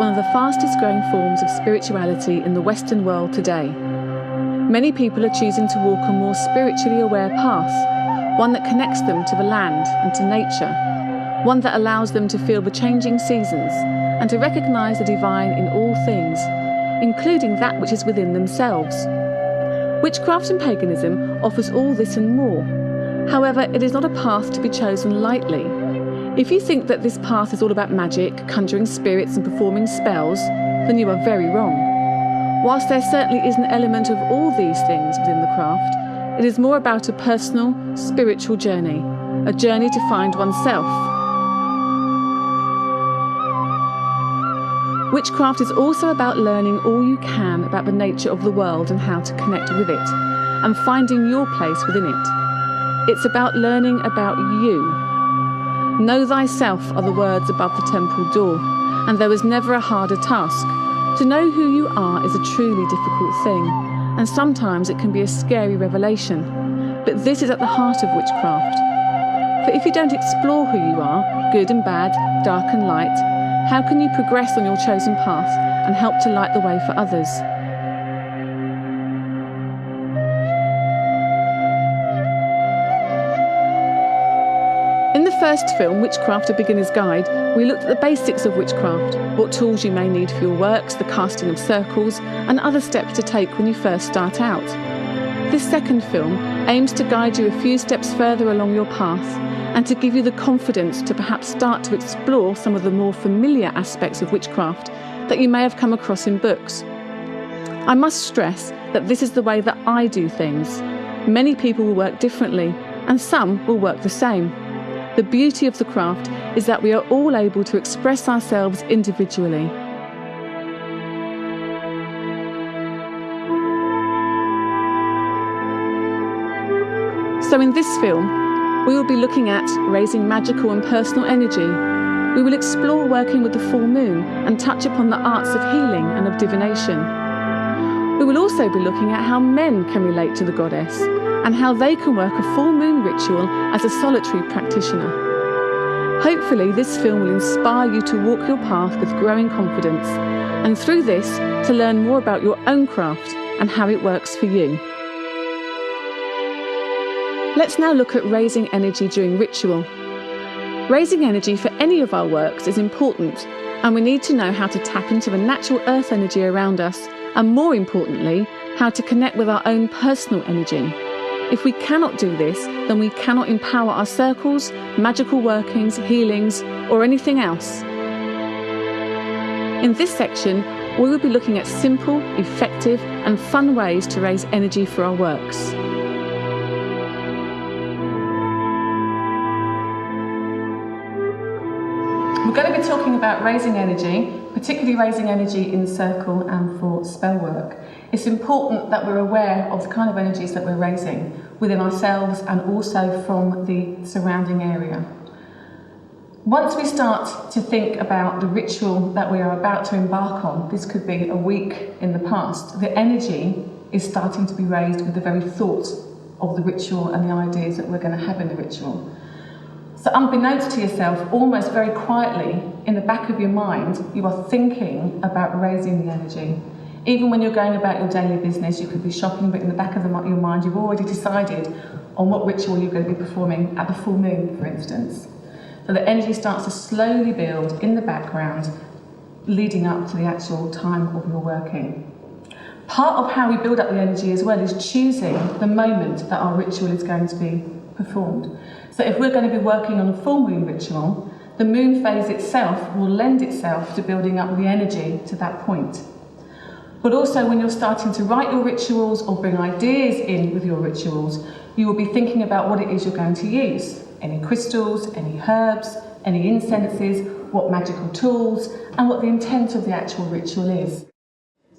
one of the fastest growing forms of spirituality in the Western world today. Many people are choosing to walk a more spiritually aware path, one that connects them to the land and to nature, one that allows them to feel the changing seasons and to recognise the divine in all things, including that which is within themselves. Witchcraft and paganism offers all this and more. However, it is not a path to be chosen lightly. If you think that this path is all about magic, conjuring spirits and performing spells, then you are very wrong. Whilst there certainly is an element of all these things within the craft, it is more about a personal, spiritual journey, a journey to find oneself. Witchcraft is also about learning all you can about the nature of the world and how to connect with it, and finding your place within it. It's about learning about you. Know thyself are the words above the temple door, and there was never a harder task. To know who you are is a truly difficult thing, and sometimes it can be a scary revelation. But this is at the heart of witchcraft. For if you don't explore who you are, good and bad, dark and light, how can you progress on your chosen path and help to light the way for others? In the first film, Witchcraft: A Beginner's Guide, we looked at the basics of witchcraft, what tools you may need for your works, the casting of circles, and other steps to take when you first start out. This second film aims to guide you a few steps further along your path and to give you the confidence to perhaps start to explore some of the more familiar aspects of witchcraft that you may have come across in books. I must stress that this is the way that I do things. Many people will work differently, and some will work the same. The beauty of the craft is that we are all able to express ourselves individually. So in this film, we will be looking at raising magical and personal energy. We will explore working with the full moon and touch upon the arts of healing and of divination. We will also be looking at how men can relate to the goddess and how they can work a full moon ritual as a solitary practitioner. Hopefully this film will inspire you to walk your path with growing confidence, and through this to learn more about your own craft and how it works for you. Let's now look at raising energy during ritual. Raising energy for any of our works is important, and we need to know how to tap into the natural earth energy around us, and more importantly, how to connect with our own personal energy. If we cannot do this, then we cannot empower our circles, magical workings, healings, or anything else. In this section, we will be looking at simple, effective, and fun ways to raise energy for our works. We're going to be talking about raising energy, particularly raising energy in circle and for spell work. It's important that we're aware of the kind of energies that we're raising within ourselves and also from the surrounding area. Once we start to think about the ritual that we are about to embark on, this could be a week in the past, the energy is starting to be raised with the very thought of the ritual and the ideas that we're going to have in the ritual. So unbeknownst to yourself, almost very quietly, in the back of your mind, you are thinking about raising the energy. Even when you're going about your daily business, you could be shopping, but in the back of your mind, you've already decided on what ritual you're going to be performing at the full moon, for instance. So the energy starts to slowly build in the background, leading up to the actual time of your working. Part of how we build up the energy as well is choosing the moment that our ritual is going to be performed. So if we're going to be working on a full moon ritual, the moon phase itself will lend itself to building up the energy to that point. But also when you're starting to write your rituals or bring ideas in with your rituals, you will be thinking about what it is you're going to use. Any crystals, any herbs, any incenses, what magical tools, and what the intent of the actual ritual is.